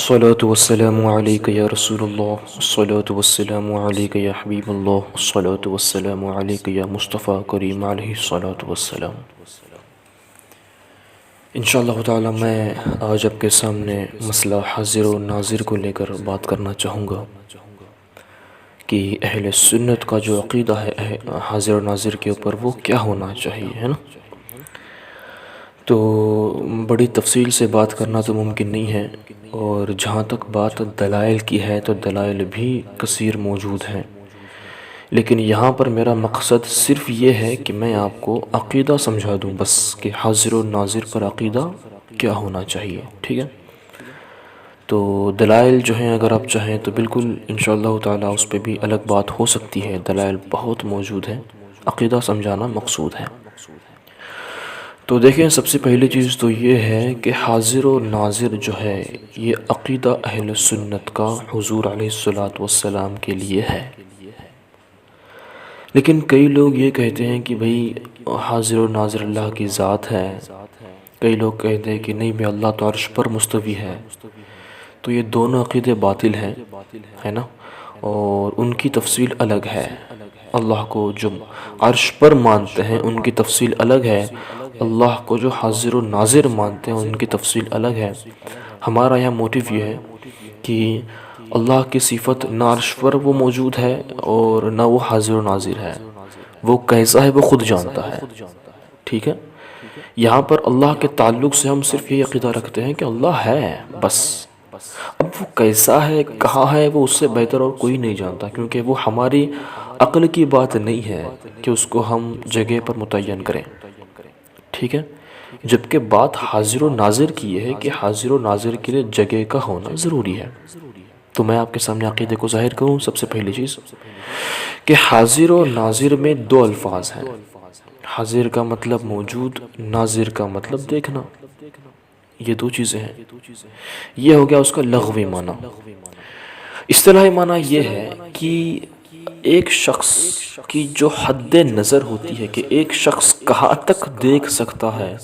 الصلاة والسلام عليك يا رسول الله، الصلاة والسلام عليك يا حبيب الله، الصلاة والسلام عليك يا مصطفى کریم علیہ الصلاة والسلام۔ انشاءاللہ تعالی میں آج آپ کے سامنے مسئلہ حاضر و ناظر کو لے کر بات کرنا چاہوں گا کہ اہل سنت کا جو عقیدہ ہے حاضر و ناظر کے اوپر وہ کیا ہونا چاہیے، ہے نا۔ تو بڑی تفصیل سے بات کرنا تو ممکن نہیں ہے، اور جہاں تک بات دلائل کی ہے تو دلائل بھی کثیر موجود ہیں، لیکن یہاں پر میرا مقصد صرف یہ ہے کہ میں آپ کو عقیدہ سمجھا دوں بس، کہ حاضر و ناظر پر عقیدہ کیا ہونا چاہیے، ٹھیک ہے۔ تو دلائل جو ہیں اگر آپ چاہیں تو بالکل انشاءاللہ تعالی اس پہ بھی الگ بات ہو سکتی ہے، دلائل بہت موجود ہیں، عقیدہ سمجھانا مقصود ہے۔ تو دیکھیں، سب سے پہلی چیز تو یہ ہے کہ حاضر و ناظر جو ہے یہ عقیدہ اہل سنت کا حضور علیہ الصلوۃ والسلام کے لیے ہے، لیکن کئی لوگ یہ کہتے ہیں کہ بھئی حاضر و ناظر اللہ کی ذات ہے، کئی لوگ کہتے ہیں کہ نہیں بھی اللہ تو عرش پر مستوی ہے۔ تو یہ دونوں عقیدے باطل ہیں، ہے نا، اور ان کی تفصیل الگ ہے۔ اللہ کو جو عرش پر مانتے ہیں ان کی تفصیل الگ ہے، اللہ کو جو حاضر و ناظر مانتے ہیں ان کی تفصیل الگ ہے۔ ہمارا یہاں موٹیو یہ ہے کہ اللہ کی صفت نہ عرش پر وہ موجود ہے اور نہ وہ حاضر و ناظر ہے، وہ کیسا ہے وہ خود جانتا ہے، ٹھیک ہے۔ یہاں پر اللہ کے تعلق سے ہم صرف یہ عقیدہ رکھتے ہیں کہ اللہ ہے بس، اب وہ کیسا ہے کہاں ہے وہ اس سے بہتر اور کوئی نہیں جانتا، کیونکہ وہ ہماری عقل کی بات نہیں ہے کہ اس کو ہم جگہ پر متعین کریں، ٹھیک ہے۔ جبکہ بات حاضر و ناظر کی یہ ہے کہ حاضر و ناظر کے لیے جگہ کا ہونا ضروری ہے۔ تو میں آپ کے سامنے عقیدے کو ظاہر کروں۔ سب سے پہلی چیز کہ حاضر و ناظر میں دو الفاظ ہیں، حاضر کا مطلب موجود، ناظر کا مطلب دیکھنا، یہ دو چیزیں ہیں۔ یہ ہو گیا اس کا لغوی معنی۔ اصطلاحی معنی یہ ہے کہ ایک شخص کی جو حد نظر ہوتی ہے کہ ایک شخص کہاں تک دیکھ سکتا ہے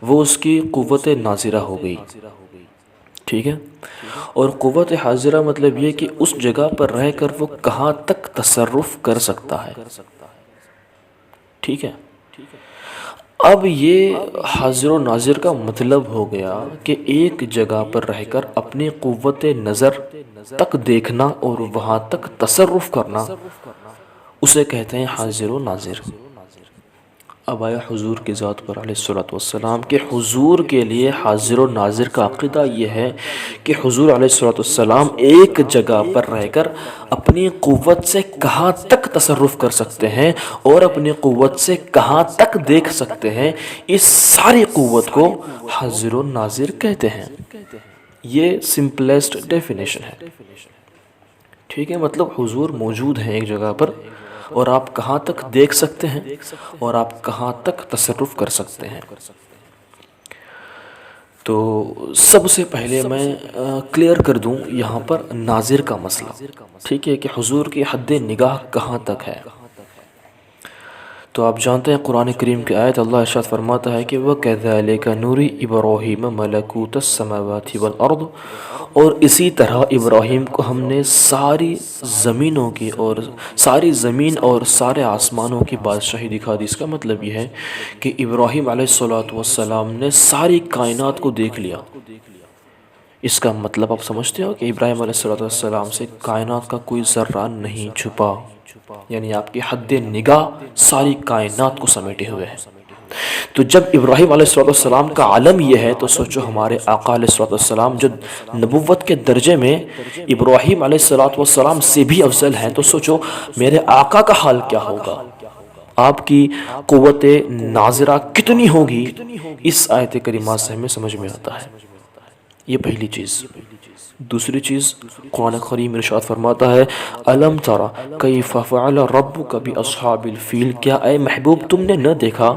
وہ اس کی قوت ناظرہ ہو گئی، ٹھیک ہے۔ اور قوت حاضرہ مطلب یہ کہ اس جگہ پر رہ کر وہ کہاں تک تصرف کر سکتا ہے، ٹھیک ہے۔ اب یہ حاضر و ناظر کا مطلب ہو گیا کہ ایک جگہ پر رہ کر اپنی قوت نظر تک دیکھنا اور وہاں تک تصرف کرنا، اسے کہتے ہیں حاضر و ناظر۔ اب آیا حضور کی ذات پر علیہ الصلوۃ والسلام کہ حضور کے لیے حاضر و ناظر کا عقیدہ یہ ہے کہ حضور علیہ الصلوۃ والسلام ایک جگہ پر رہ کر اپنی قوت سے کہاں تک تصرف کر سکتے ہیں اور اپنی قوت سے کہاں تک دیکھ سکتے ہیں، اس ساری قوت کو حاضر و ناظر کہتے ہیں۔ یہ سمپلیسٹ ڈیفینیشن ہے، ٹھیک ہے۔ مطلب حضور موجود ہیں ایک جگہ پر اور آپ کہاں تک دیکھ سکتے ہیں اور آپ کہاں تک تصرف کر سکتے ہیں۔ تو سب سے پہلے میں کلیئر کر دوں یہاں پر ناظر کا مسئلہ، ٹھیک ہے، کہ حضور کی حد نگاہ کہاں تک ہے۔ تو آپ جانتے ہیں قرآن کریم کی آیت اللہ ارشاد فرماتا ہے کہ وَكَذَلِكَ نُرِي إِبْرَاهِيمَ مَلَكُوتَ السَّمَاوَاتِ وَالْأَرْضِ، اور اسی طرح ابراہیم کو ہم نے ساری زمینوں کی اور ساری زمین اور سارے آسمانوں کی بادشاہی دکھا دی۔ اس کا مطلب یہ ہے کہ ابراہیم علیہ الصلوۃ والسلام نے ساری کائنات کو دیکھ لیا۔ اس کا مطلب آپ سمجھتے ہو کہ ابراہیم علیہ الصلوۃ والسلام سے کائنات کا کوئی ذرہ نہیں چھپا، یعنی آپ کی حد نگاہ ساری کائنات کو سمیٹے ہوئے ہے۔ تو جب ابراہیم علیہ السلام کا عالم یہ ہے تو سوچو ہمارے آقا علیہ السلام جو نبوت کے درجے میں ابراہیم علیہ السلام سے بھی افضل ہیں، تو سوچو میرے آقا کا حال کیا ہوگا، آپ کی قوت ناظرہ کتنی ہوگی، اس آیت کریمہ سے ہمیں سمجھ میں آتا ہے۔ یہ پہلی چیز۔ دوسری چیز، قرآن کریم ارشاد فرماتا ہے الم ترى کیف فعل ربک باصحاب الفیل، کیا اے محبوب تم نے نہ دیکھا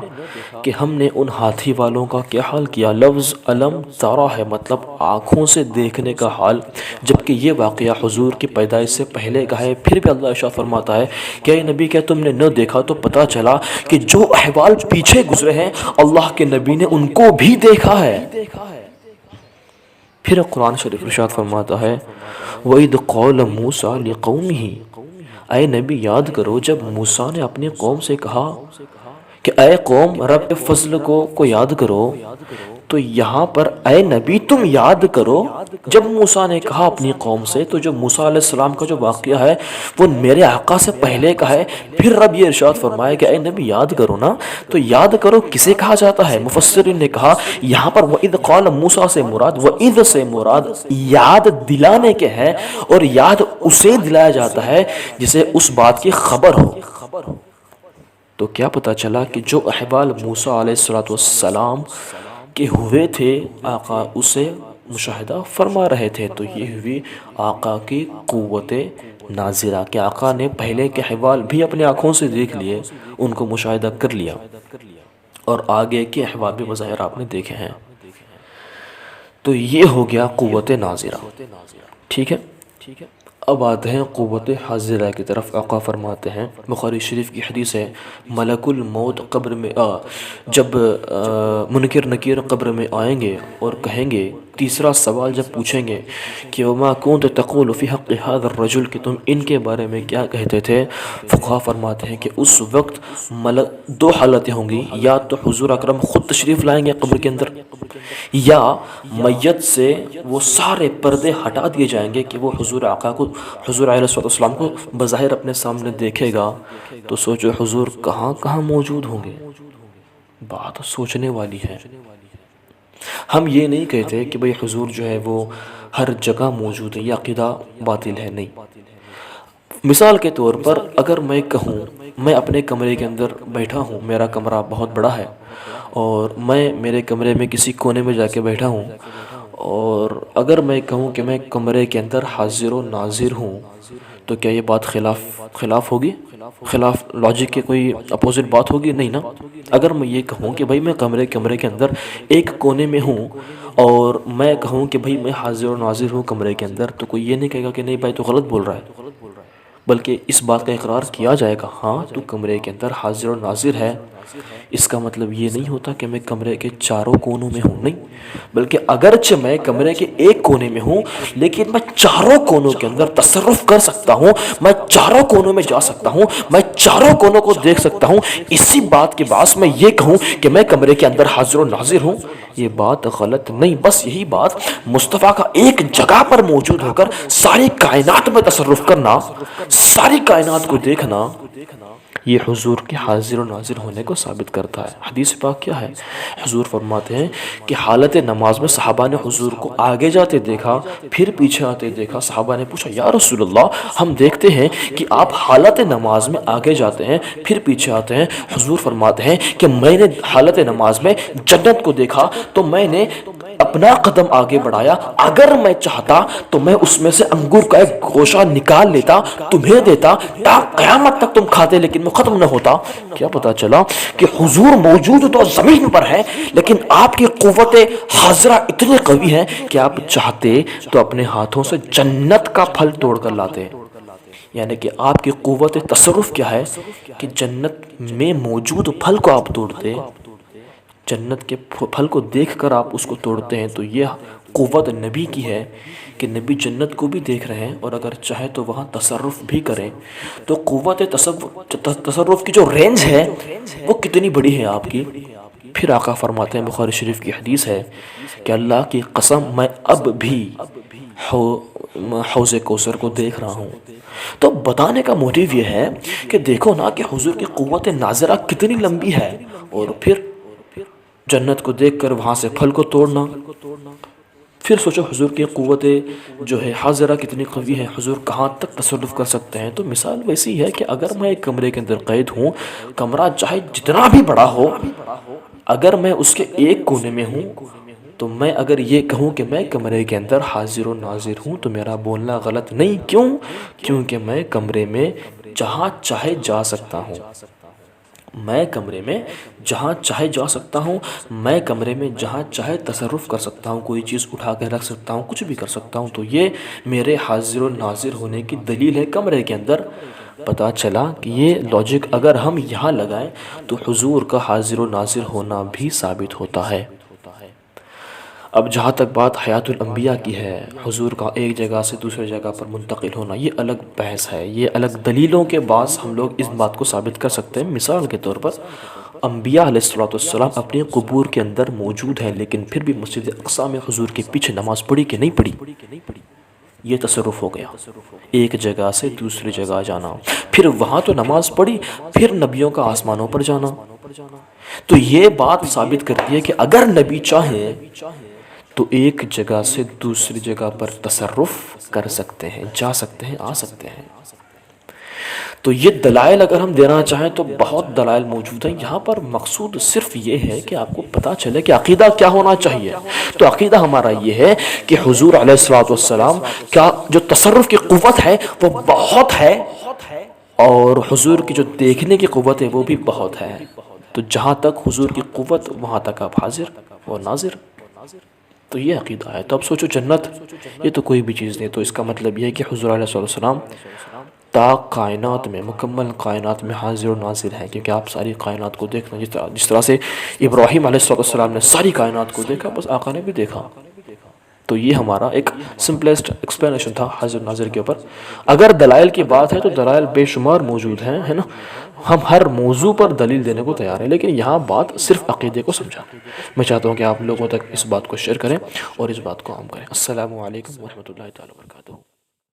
کہ ہم نے ان ہاتھی والوں کا کیا حال کیا۔ لفظ الم ترى ہے مطلب آنکھوں سے دیکھنے کا حال، جبکہ یہ واقعہ حضور کی پیدائش سے پہلے کا ہے۔ پھر بھی اللہ ارشاد فرماتا ہے کہ اے نبی کیا تم نے نہ دیکھا، تو پتہ چلا کہ جو احوال پیچھے گزرے ہیں اللہ کے نبی نے ان کو بھی دیکھا ہے۔ پھر قرآن شریف ارشاد فرماتا ہے وَإِذْ قَالَ مُوسَىٰ لِقَوْمِهِ، اے نبی یاد کرو جب موسیٰ نے اپنی قوم سے کہا کہ اے قوم رب کے فضل کو یاد کرو، تو یہاں پر اے نبی تم یاد کرو جب موسیٰ نے کہا اپنی قوم سے، تو جو موسیٰ علیہ السلام کا جو واقعہ ہے وہ میرے آقا سے پہلے کا ہے، پھر رب یہ ارشاد فرمایا کہ اے نبی یاد کرو نا، تو یاد کرو کسے کہا جاتا ہے؟ مفسرین نے کہا یہاں پر وَإِذْ قَالَ مُوسَىٰ سے مراد، وَإِذْ سے مراد یاد دلانے کے ہے، اور یاد اسے دلایا جاتا ہے جسے اس بات کی خبر ہو۔ تو کیا پتہ چلا کہ جو احوال موسیٰ علیہ السلام کے ہوئے تھے آقا اسے مشاہدہ فرما رہے تھے، تو یہ ہوئی آقا کی قوت ناظرہ کہ آقا نے پہلے کے احوال بھی اپنے آنکھوں سے دیکھ لیے، ان کو مشاہدہ کر لیا، اور آگے کے احوال بھی بظاہر آپ نے دیکھے ہیں۔ تو یہ ہو گیا قوت ناظرہ، ٹھیک ہے۔ اب آتے ہیں قوت حاضرہ کی طرف۔ آقا فرماتے ہیں، بخاری شریف کی حدیث ہے، ملک الموت قبر میں جب منکر نکیر قبر میں آئیں گے اور کہیں گے، تیسرا سوال جب پوچھیں گے کہ وما كنت تقول في حق هذا الرجل، کہ تم ان کے بارے میں کیا کہتے تھے، فقہا فرماتے ہیں کہ اس وقت دو حالتیں ہوں گی، یا تو حضور اکرم خود تشریف لائیں گے قبر کے اندر، یا میت سے وہ سارے پردے ہٹا دیے جائیں گے کہ وہ حضور آقا کو، حضور علیہ السلام کو بظاہر اپنے سامنے دیکھے گا۔ تو سوچو حضور کہاں کہاں موجود ہوں گے، بات سوچنے والی ہے۔ ہم یہ نہیں کہتے کہ بھئی حضور جو ہے وہ ہر جگہ موجود ہے، یہ عقیدہ باطل ہے، نہیں۔ مثال کے طور پر اگر میں کہوں میں اپنے کمرے کے اندر بیٹھا ہوں، میرا کمرہ بہت بڑا ہے، اور میں میرے کمرے میں کسی کونے میں جا کے بیٹھا ہوں، اور اگر میں کہوں کہ میں کمرے کے اندر حاضر و ناظر ہوں، تو کیا یہ بات خلاف ہوگی؟ خلاف لاجک کے کوئی اپوزٹ بات ہوگی؟ نہیں نا۔ اگر میں یہ کہوں کہ بھائی میں کمرے کے اندر ایک کونے میں ہوں، اور میں کہوں کہ بھائی میں حاضر و ناظر ہوں کمرے کے اندر، تو کوئی یہ نہیں کہے گا کہ نہیں بھائی تو غلط بول رہا ہے، بلکہ اس بات کا اقرار کیا جائے گا، ہاں تو کمرے کے اندر حاضر و ناظر ہے۔ اس کا مطلب یہ نہیں ہوتا کہ میں کمرے کے چاروں کونوں میں ہوں، نہیں، بلکہ اگرچہ میں کمرے کے ایک کونے میں ہوں، لیکن میں چاروں کونوں کے اندر تصرف کر سکتا ہوں، میں چاروں کونوں میں جا سکتا ہوں، میں چاروں کونوں کو دیکھ سکتا ہوں۔ اسی بات کے باعث میں یہ کہوں کہ میں کمرے کے اندر حاضر و ناظر ہوں، یہ بات غلط نہیں۔ بس یہی بات مصطفیٰ کا ایک جگہ پر موجود ہو کر ساری کائنات میں تصرف کرنا، ساری کائنات کو دیکھنا، یہ حضور کے حاضر و ناظر ہونے کو ثابت کرتا ہے۔ حدیث پاک کیا ہے؟ حضور فرماتے ہیں کہ حالت نماز میں صحابہ نے حضور کو آگے جاتے دیکھا، پھر پیچھے آتے دیکھا۔ صحابہ نے پوچھا یا رسول اللہ، ہم دیکھتے ہیں کہ آپ حالت نماز میں آگے جاتے ہیں پھر پیچھے آتے ہیں۔ حضور فرماتے ہیں کہ میں نے حالت نماز میں جنت کو دیکھا تو میں نے اپنا قدم آگے بڑھایا، اگر میں چاہتا تو میں اس میں سے انگور کا ایک گوشہ نکال لیتا، تمہیں دیتا، تا قیامت تک تم کھاتے، لیکن وہ ختم نہ ہوتا۔ کیا پتا چلا کہ حضور موجود تو زمین پر ہے، لیکن آپ کی قوت حاضرہ اتنی قوی ہے کہ آپ چاہتے تو اپنے ہاتھوں سے جنت کا پھل توڑ کر لاتے۔ یعنی کہ آپ کی قوت تصرف کیا ہے کہ جنت میں موجود پھل کو آپ توڑتے، جنت کے پھل کو دیکھ کر آپ اس کو توڑتے ہیں۔ تو یہ قوت نبی کی ہے کہ نبی جنت کو بھی دیکھ رہے ہیں اور اگر چاہے تو وہاں تصرف بھی کریں۔ تو قوت تصرف کی جو رینج ہے وہ کتنی بڑی ہے آپ کی۔ پھر آقا فرماتے ہیں، بخاری شریف کی حدیث ہے کہ اللہ کی قسم میں اب بھی حوض کوثر کو دیکھ رہا ہوں۔ تو بتانے کا موٹیو یہ ہے کہ دیکھو نا کہ حضور کی قوت ناظرہ کتنی لمبی ہے، اور پھر جنت کو دیکھ کر وہاں سے پھل کو توڑنا۔ پھر سوچو حضور کی قوت جو ہے حاضرہ کتنی قوی ہے، حضور کہاں تک تصرف کر سکتے ہیں۔ تو مثال ویسی ہے کہ اگر میں ایک کمرے کے اندر قید ہوں، کمرہ چاہے جتنا بھی بڑا ہو، اگر میں اس کے ایک کونے میں ہوں، تو میں اگر یہ کہوں کہ میں کمرے کے اندر حاضر و ناظر ہوں تو میرا بولنا غلط نہیں۔ کیوں؟ کیونکہ میں کمرے میں جہاں چاہے جا سکتا ہوں، میں کمرے میں جہاں چاہے جا سکتا ہوں، میں کمرے میں جہاں چاہے تصرف کر سکتا ہوں، کوئی چیز اٹھا کے رکھ سکتا ہوں، کچھ بھی کر سکتا ہوں۔ تو یہ میرے حاضر و ناظر ہونے کی دلیل ہے کمرے کے اندر۔ پتہ چلا کہ یہ لاجک اگر ہم یہاں لگائیں تو حضور کا حاضر و ناظر ہونا بھی ثابت ہوتا ہے۔ اب جہاں تک بات حیات الانبیاء کی ہے، حضور کا ایک جگہ سے دوسری جگہ پر منتقل ہونا، یہ الگ بحث ہے، یہ الگ دلیلوں کے بعد ہم لوگ اس بات کو ثابت کر سکتے ہیں۔ مثال کے طور پر انبیاء علیہ السلام اپنے قبور کے اندر موجود ہیں، لیکن پھر بھی مسجد اقصی میں حضور کے پیچھے نماز پڑھی کہ نہیں پڑھی؟ یہ تصرف ہو گیا، ایک جگہ سے دوسری جگہ جانا، پھر وہاں تو نماز پڑھی، پھر نبیوں کا آسمانوں پر جانا۔ تو یہ بات ثابت کرتی ہے کہ اگر نبی چاہیں تو ایک جگہ سے دوسری جگہ پر تصرف کر سکتے ہیں، جا سکتے ہیں، آ سکتے ہیں۔ تو یہ دلائل اگر ہم دینا چاہیں تو بہت دلائل موجود ہیں، یہاں پر مقصود صرف یہ ہے کہ آپ کو پتہ چلے کہ عقیدہ کیا ہونا چاہیے۔ تو عقیدہ ہمارا یہ ہے کہ حضور علیہ السلام کا جو تصرف کی قوت ہے وہ بہت ہے، اور حضور کی جو دیکھنے کی قوت ہے وہ بھی بہت ہے۔ تو جہاں تک حضور کی قوت وہاں تک آپ حاضر و ناظر۔ تو یہ عقیدہ ہے۔ تو اب سوچو جنت، یہ تو کوئی بھی چیز نہیں، تو اس کا مطلب یہ ہے کہ حضور علیہ السلام تا کائنات میں، مکمل کائنات میں حاضر و ناظر ہے، کیونکہ آپ ساری کائنات کو دیکھنا، جس طرح سے ابراہیم علیہ السلام نے ساری کائنات کو دیکھا، بس آقا نے بھی دیکھا۔ تو یہ ہمارا ایک سمپلیسٹ ایکسپلینیشن تھا حاضر ناظر کے اوپر۔ اگر دلائل کی بات ہے تو دلائل بے شمار موجود ہیں، ہے نا، ہم ہر موضوع پر دلیل دینے کو تیار ہیں، لیکن یہاں بات صرف عقیدے کو سمجھا۔ میں چاہتا ہوں کہ آپ لوگوں تک اس بات کو شیئر کریں اور اس بات کو عام کریں۔ السلام علیکم ورحمۃ اللہ تعالی وبرکاتہ۔